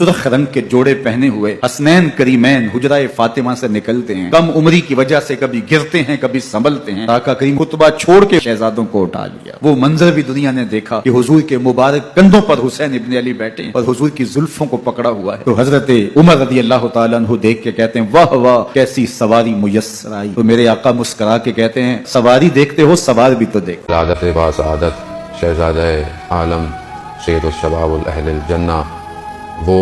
सुर्ख रंग के जोड़े पहने हुए हसनैन करीमैन हुजरा फातिमा से निकलते हैं। कम उम्री की वजह से कभी गिरते हैं कभी संभलते हैं। आका करीम खुतबा छोड़ के शहजादों को उठा लिया। वो मंजर भी दुनिया ने देखा कि हुजूर के मुबारक कंधों पर हुसैन इब्न अली बैठे और हुजूर की जुल्फों को पकड़ा हुआ है। तो हजरत उमर रज़ी अल्लाह तआला अन्हु देख के कहते हैं वाह वाह कैसी सवारी मुयस्सर आई। तो मेरे आका मुस्कुरा के कहते हैं सवारी देखते हो सवार भी तो देख। आदत बासादत शहजादा आलम सैयदुल शबाबुल अहलिल जन्ना, वो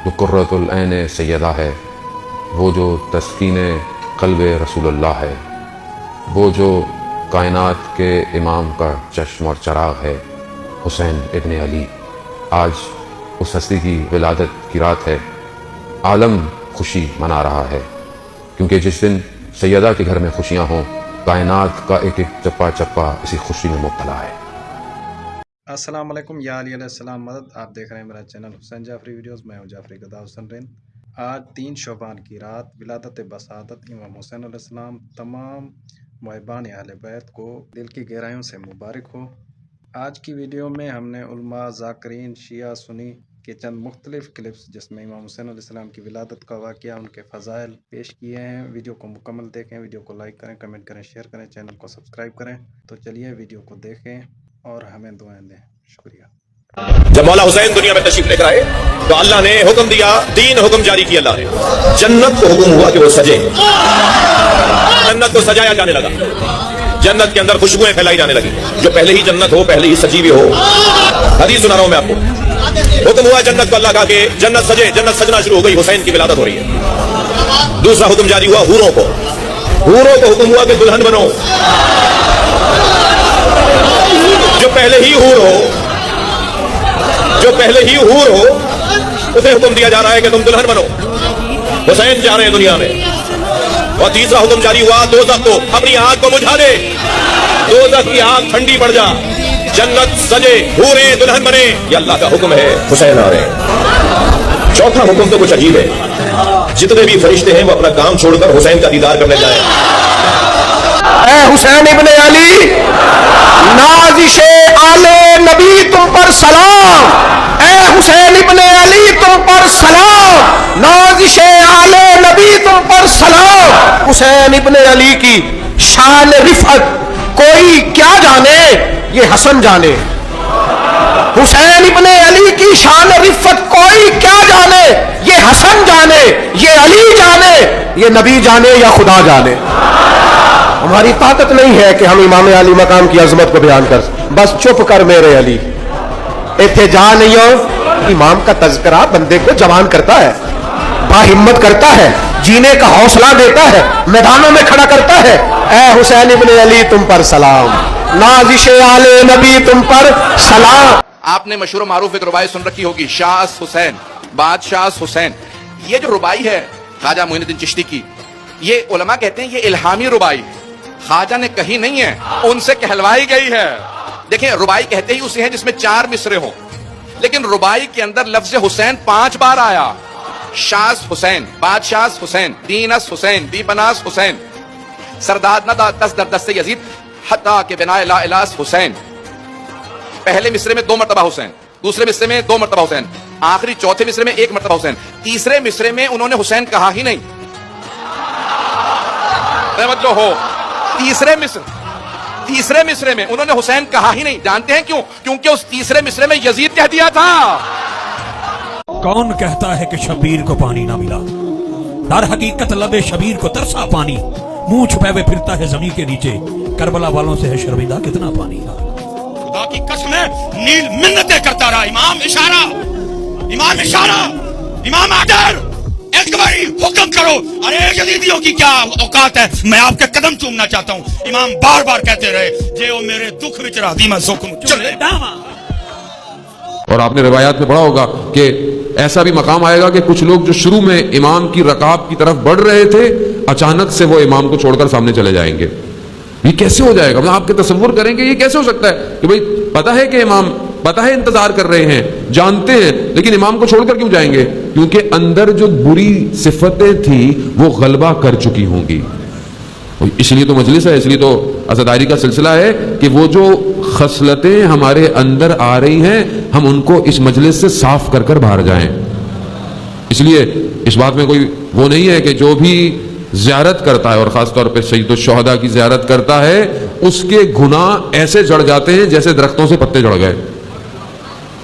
जो कुर्रतुल ऐन सैयदा है, वो जो तस्कीने क़ल्ब रसूलुल्लाह है, वो जो कायनात के इमाम का चश्म और चराग है, हुसैन इब्न अली। आज उस हस्ती की विलादत की रात है। आलम खुशी मना रहा है, क्योंकि जिस दिन सैयदा के घर में खुशियाँ हों, कायनात का एक एक चप्पा चप्पा इसी खुशी में मुब्तला है। अस्सलाम वालेकुम या अली अलैहिस्सलाम मदद। आप देख रहे हैं मेरा चैनल हुसैन जाफरी वीडियोस। मैं हूं जाफरी गदा हुसैन रिन। आज 3 शोबान की रात विलादत बसादत इमाम हुसैन अलैहिस्सलाम तमाम मुहिबान अहले बैत को दिल की गहराइयों से मुबारक हो। आज की वीडियो में हमने उलमा, ज़ाकिरीन, शिया, सुन्नी के चंद मुख्तलिफ क्लिप्स जिसमें इमाम हुसैन अलैहिस्सलाम की विलादत का वाक़या, उनके फ़ज़ाइल पेश किए हैं। वीडियो को मुकम्मल देखें, वीडियो को लाइक करें, कमेंट करें, शेयर करें, चैनल को सब्सक्राइब करें। तो चलिए वीडियो को देखें और हमें दुआएं दें। शुक्रिया। जब मौला हुसैन दुनिया में तशरीफ लेकर आए तो अल्लाह ने हुक्म दिया, 3 हुक्म जारी किया अल्लाह ने। जन्नत को हुक्म हुआ कि वो सजे, जन्नत को सजाया जाने लगा। जन्नत के अंदर खुशबुएं फैलाई जाने लगी। जो पहले ही जन्नत हो, पहले ही सजी हुई हो। हदीस सुना रहा हूं मैं आपको। हुक्म हुआ जन्नत को, अल्लाह का कि जन्नत सजे, जन्नत सजना शुरू हो गई। हुसैन की विलादत हो रही है। दूसरा हुक्म जारी हुआ हूरों को, हूरों को हुक्म हुआ कि दुल्हन बनो। जो पहले ही हूर हो, जो पहले ही हूर हो, उसे हुक्म दिया जा रहा है कि तुम दुल्हन बनो। हुसैन जा रहे हैं दुनिया में। और तीसरा हुक्म जारी हुआ दोज़ख को, अपनी आग को बुझा दे, दोज़ख की आग ठंडी पड़ जा, जन्नत सजे, हूरें दुल्हन बने। ये अल्लाह का हुक्म है। हुसैन आ रहे हैं। चौथा हुक्म तो कुछ अजीब है। जितने भी फरिश्ते हैं वो अपना काम छोड़कर हुसैन का दीदार करने जाए। हुसैन इब्ने अली, नाज़िशे आले नबी तुम पर सलाम। ए हुसैन इब्ने अली तुम पर सलाम, नाज़िशे आले नबी तुम पर सलाम। हुसैन इब्ने अली की शान रिफत कोई क्या जाने, ये हसन जाने। हुसैन इब्ने अली की शान रिफत कोई क्या जाने, ये हसन जाने, ये अली जाने, ये नबी जाने या खुदा जाने। हमारी ताकत नहीं है कि हम इमाम अली मकाम की अजमत को बयान कर, बस चुप कर मेरे अली। इत्थे जा नहीं हो। इमाम का तज़किरा बंदे को जवान करता है, बाहिम्मत करता है, जीने का हौसला देता है, मैदानों में खड़ा करता है। ए हुसैन इब्ने अली तुम पर सलाम, नाज़िशे आले नबी तुम पर सलाम। आपने मशहूर मारूफ एक रुबाई सुन रखी होगी, शाह हुसैन, बादशाह हुसैन। ये जो रुबाई है ख्वाजा मोइनुद्दीन चिश्ती की, ये उलमा कहते हैं ये इल्हामी रुबाई, ख्वाजा ने कही नहीं है, उनसे कहलवाई गई है। देखें, रुबाई कहते ही उसे है जिसमें 4 मिसरे हो, लेकिन रुबाई के अंदर लफ्ज हुसैन 5 बार आया। शाह हुसैन, बादशाह हुसैन, दीनस हुसैन, दीपनास हुसैन, सरदार नदा दस दर दस्ते यजीद, हत्ता के बिना ला इलास हुसैन। पहले मिसरे में 2 मरतबा हुसैन, दूसरे मिसरे में 2 मरतबा हुसैन, आखिरी चौथे मिसरे में 1 मरतबा हुसैन, तीसरे मिसरे में उन्होंने हुसैन कहा ही नहीं। मतलब हो तीसरे मिसरे में उन्होंने हुसैन कहा ही नहीं। जानते हैं क्यों? क्योंकि उस तीसरे मिसरे में यजीद कह दिया था। कौन कहता है कि शबीर को पानी ना मिला? दर हकीकत लबे शबीर को तरसा पानी, मुंह छुपे हुए फिरता है जमीन के नीचे, करबला वालों से है शर्मिंदा कितना पानी। खुदा की कसम है, नील मिन्नतें करता रहा। इमाम इशारा, इमाम इशारा, इमाम आर्डर, एक बारी हुक्म करो। अरे यजीदियों की क्या औकात है, मैं आपके कदम चूमना चाहता हूँ। इमाम बार बार कहते रहे, जे ओ मेरे दुख विच राधी मैं सुख चले। और आपने रिवायात में पढ़ा होगा कि ऐसा भी मकाम आएगा कि कुछ लोग जो शुरू में इमाम की रकाब की तरफ बढ़ रहे थे, अचानक से वो इमाम को छोड़कर सामने चले जाएंगे। ये कैसे हो जाएगा? मतलब आपके तसव्वुर करेंगे ये कैसे हो सकता है कि भाई पता है कि इमाम, पता है इंतजार कर रहे हैं, जानते हैं, लेकिन इमाम को छोड़कर क्यों जाएंगे? क्योंकि अंदर जो बुरी सिफतें थी वो गलबा कर चुकी होंगी। इसलिए तो मजलिस है, इसलिए तो अज़ादारी का सिलसिला है कि वो जो खसलतें हमारे अंदर आ रही हैं, हम उनको इस मजलिस से साफ कर कर बाहर जाएं। اس لیے اس بات میں کوئی وہ نہیں ہے کہ جو بھی زیارت کرتا ہے اور خاص طور پہ سید الشہداء کی زیارت کرتا ہے اس کے گناہ ایسے جڑ جاتے ہیں جیسے درختوں سے پتے جڑ گئے.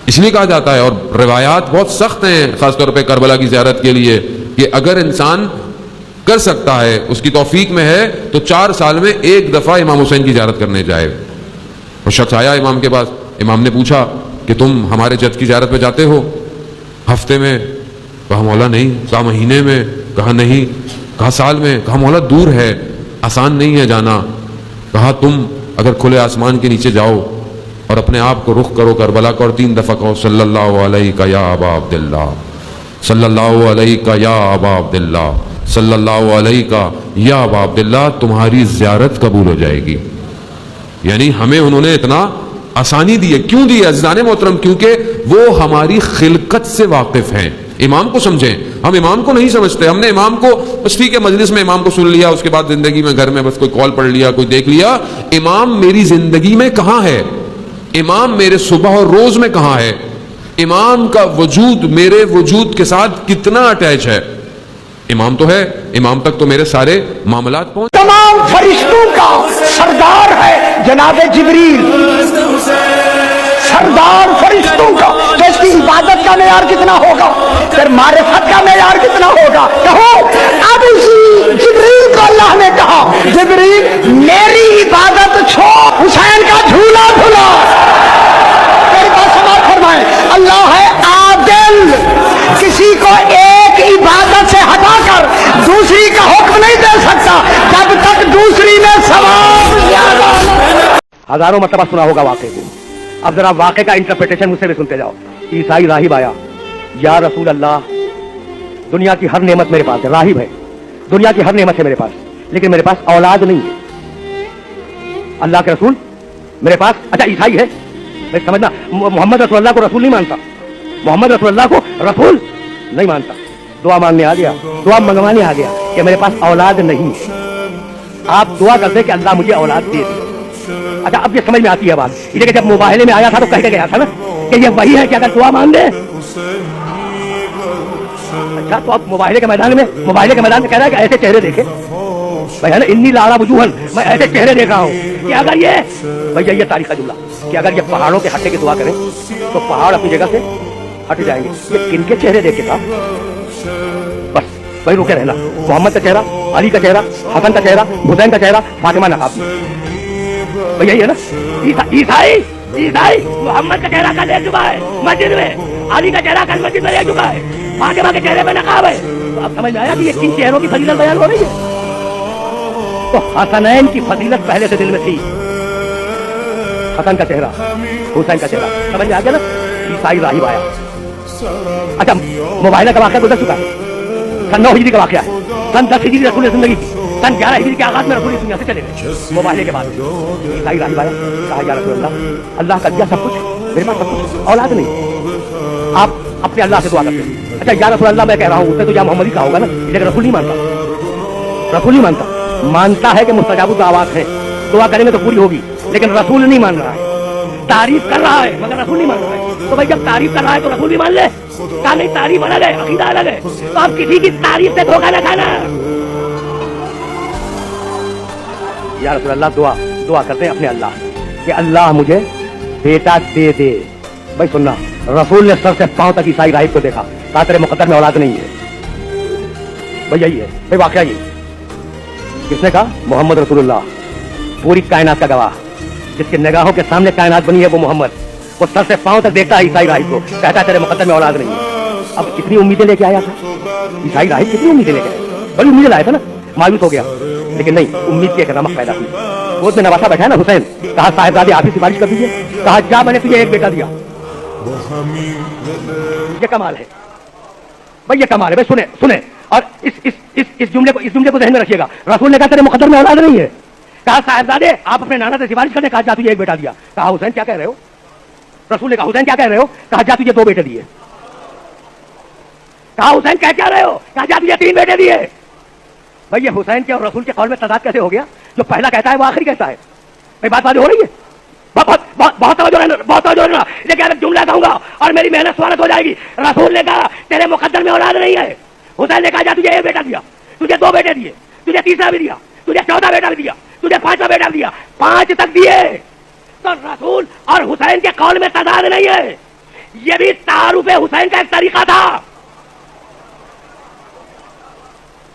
اس لیے کہا جاتا ہے اور روایات بہت سخت ہیں خاص طور پہ کربلا کی زیارت کے لیے کہ اگر انسان کر سکتا ہے, اس کی توفیق میں ہے, تو 4 سال میں 1 دفعہ امام حسین کی زیارت کرنے جائے. اور شخص آیا امام کے پاس, امام نے پوچھا کہ تم ہمارے جد کی زیارت پہ جاتے ہو ہفتے میں؟ کہا مولا نہیں. کہا مہینے میں؟ کہا نہیں. کہا سال میں؟ کہا مولا دور ہے, آسان نہیں ہے جانا. کہا تم اگر کھلے آسمان کے نیچے جاؤ اور اپنے آپ کو رخ کرو کربلا کو اور 3 دفعہ کہو صلی اللہ علیہ یا ابا عبداللہ, صلی اللہ علیہ یا ابا عبداللہ, صلی اللہ علیہ یا ابا عبداللہ, تمہاری زیارت قبول ہو جائے گی. یعنی ہمیں انہوں نے اتنا آسانی دی ہے. کیوں دی ہے عزیزان محترم؟ کیونکہ وہ ہماری خلقت سے واقف ہیں. امام کو سمجھیں, ہم امام کو نہیں سمجھتے. ہم نے امام کو بس ٹھیک ہے مجلس میں امام کو سن لیا, اس کے بعد زندگی میں گھر میں بس کوئی کال پڑھ لیا, کوئی دیکھ لیا. امام میری زندگی میں کہاں ہے؟ امام میرے صبح اور روز میں کہاں ہے؟ امام کا وجود میرے وجود کے ساتھ کتنا اٹیچ ہے؟ امام تو ہے, امام تک تو میرے سارے معاملات پہنچ. تمام فرشتوں کا سردار ہے جناب جبریل, سردار فرشتوں کا. تو اس کی عبادت کا معیار کتنا ہوگا, پھر معرفت کا معیار کتنا ہوگا؟ کہو. اب اسی جبریل کو اللہ نے کہا جبریل میری عبادت چھوڑ, حسین کا جھولا جھولا. میری بات سماعت فرمائیں. اللہ ہے عادل, کسی کو ایک عبادت سے ہٹا کر دوسری کا حکم نہیں دے سکتا جب تک دوسری میں ثواب زیادہ. ہزاروں مرتبہ سنا ہوگا واقعے کو, اب ذرا واقعے کا انٹرپریٹیشن مجھ سے بھی سنتے جاؤ. عیسائی راہب آیا, یا رسول اللہ دنیا کی ہر نعمت میرے پاس ہے. راہب ہے, دنیا کی ہر نعمت ہے میرے پاس, لیکن میرے پاس اولاد نہیں ہے. اللہ کے رسول میرے پاس, اچھا عیسائی ہے, میں سمجھنا محمد رسول اللہ کو رسول نہیں مانتا, محمد رسول اللہ کو رسول نہیں مانتا. دعا مانگنے آ گیا, دعا منگوانے آ گیا کہ میرے پاس اولاد نہیں ہے. آپ دعا کرتے کہ اللہ مجھے اولاد دے دے. اچھا اب یہ سمجھ میں آتی ہے بات, اس لیے کہ جب مباہلے میں آیا تھا تو کہہ کے گیا تھا نا کہ یہ وہی ہے کہ اگر دعا مانگ لے. اچھا تو اب مباہلے کے میدان میں کہہ رہا ہے کہ ایسے چہرے دیکھے بھائی ہے نا, انی لاڑا وجوہن, میں ایسے چہرے دیکھ رہا ہوں کہ اگر یہ بھیا یہ تاریخ کا جملہ کہ اگر یہ پہاڑوں کے ہٹے کی دعا کریں تو پہاڑ اپنی جگہ سے ہٹ جائیں گے. یہ کن کے چہرے دیکھے تھا؟ بس وہی رکے رہنا. محمد کا چہرہ, علی کا چہرہ, حسن کا چہرہ, حسین کا چہرہ, فاطمہ نقاب میں. بھیا یہی ہے نا. عیسائی محمد کا چہرہ کل دیکھ چکا ہے مسجد میں, علی کا چہرہ کل مسجد میں دیکھ چکا ہے, فاطمہ کے چہرے میں نقاب ہے. تو اب سمجھ میں آیا کہ یہ کن چہروں کی فضیلت بیان ہو رہی ہے. تو حسنین کی فضیلت پہلے سے دل میں تھی, حسن کا چہرہ, حسین کا چہرہ. سمجھ میں آ گیا نا. عیسائی راہب آیا. اچھا مباہلہ کا واقعہ گزر چکا ہے, سن 9 ہجری کا واقعہ ہے, سن 10 ہجری رسول زندگی کی, سن 11 ہجری کے آغاز میں رسول دنیا سے چلے گئے. مباہلے کے بعد عیسائی راہب آیا, کہا یا رسول اللہ کا دیا سب کچھ, میرے پاس سب کچھ, اولاد نہیں. آپ اپنے اللہ سے دعا کرتے ہیں. اچھا یا رسول اللہ میں کہہ رہا ہوں, اس نے تو یا محمد ہی کہا ہوگا نا, لیکن رسول نہیں مانتا. رسول نہیں مانتا ہے کہ مستجاب الدعوات ہے, دعا کریں گے تو پوری ہوگی, لیکن رسول نہیں مان رہا ہے. تعریف کر رہا ہے مگر رسول نہیں مان رہا ہے. تو بھائی جب تعریف کر رہا ہے تو رسول بھی مان لے. کہا نہیں, تعریف الگ ہے, عقیدہ الگ ہے. تو آپ کسی کی تعریف سے دھوکہ نہ کھانا. یا رسول اللہ دعا کرتے ہیں اپنے اللہ کہ اللہ مجھے بیٹا دے دے. بھائی سننا, رسول نے سر سے پاؤں تک عیسائی راہب کو دیکھا, کہا تیرے مقدر میں اولاد نہیں ہے. بھائی یہی ہے بھائی واقعہ. یہ کس نے کہا؟ محمد رسول اللہ, پوری کائنات کا گواہ, جس کی نگاہوں کے سامنے کائنات بنی ہے وہ محمد. وہ سر سے پاؤں تک دیکھتا ہے عیسائی راہب کو, کہتا ہے تیرے مقدر میں اولاد نہیں ہے. اب کتنی امیدیں لے کے آیا تھا عیسائی راہب, کتنی امیدیں لے کے آیا, بڑی امیدیں لائے تھا نا. مایوس ہو گیا, لیکن نہیں, امید کی ایک رمق پیدا ہوئی. گود میں نواسا بیٹھا ہے نا حسین, کہا صاحبزادے آپ ہی سفارش کر دیجیے. کہا جا, میں نے تجھے ایک بیٹا دیا. یہ کمال ہے بھائی, یہ کمال ہے بھائی. سنیں اور اس جملے کو ذہن میں رکھیے گا. رسول نے کہا تیرے مقدر میں اولاد نہیں ہے. کہا صاحبزادے آپ اپنے نانا سے سفارش کرنے, کہا جا تجھے ایک بیٹا دیا. کہا حسین کیا کہہ رہے ہو؟ رسول نے کہا حسین کیا کہہ رہے ہو؟ کہا جا تجھے 2 بیٹے دیے. کہا حسین کیا رہے ہو؟ کہا جا تجھے 3 بیٹے دیے. بھائی یہ حسین کے اور رسول کے قول میں تضاد کیسے ہو گیا؟ جو پہلا کہتا ہے وہ آخری کہتا ہے. بھائی بات واضح ہو رہی ہے. بہت توجہ رہنا, لیکن اگر جملہ کہوں گا اور میری محنت سوالت ہو جائے گی. رسول نے کہا تیرے مقدر میں औलाद नहीं है। हुसैन ने कहा जा तुझे एक बेटा दिया, तुझे 2 बेटे दिए, तुझे तीसरा भी दिया, तुझे 14 बेटा भी दिया, तुझे 5वां बेटा भी दिया, 5 तक दिए। तो रसूल और हुसैन के कौल में तजाद नहीं है, ये भी तारुफ हुसैन का एक तरीका था।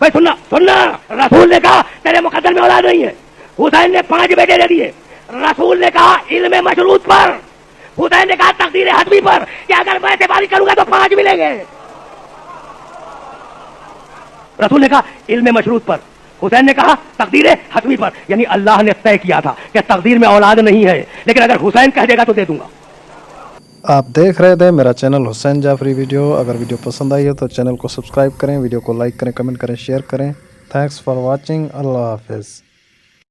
भाई सुनना सुनना, रसूल ने कहा तेरे मुकद्दर में औलाद नहीं है, हुसैन ने 5 बेटे दे दिए। रसूल ने कहा इल्म मशरूत पर, हुसैन ने कहा तकदीर हतमी पर कि अगर मैं सेवारी करूंगा तो 5 मिलेंगे। रसूल ने कहा इल्म मशरूत पर, हुसैन ने कहा तकदीर हतमी पर, यानी अल्लाह ने तय किया था कि तकदीर में औलाद नहीं है, लेकिन अगर हुसैन कह देगा तो दे दूंगा। आप देख रहे थे मेरा चैनल हुसैन जाफरी वीडियो। अगर वीडियो पसंद आई हो तो चैनल को सब्सक्राइब करें, वीडियो को लाइक करें, कमेंट करें, शेयर करें। Thanks for watching. अल्लाह हाफिज़।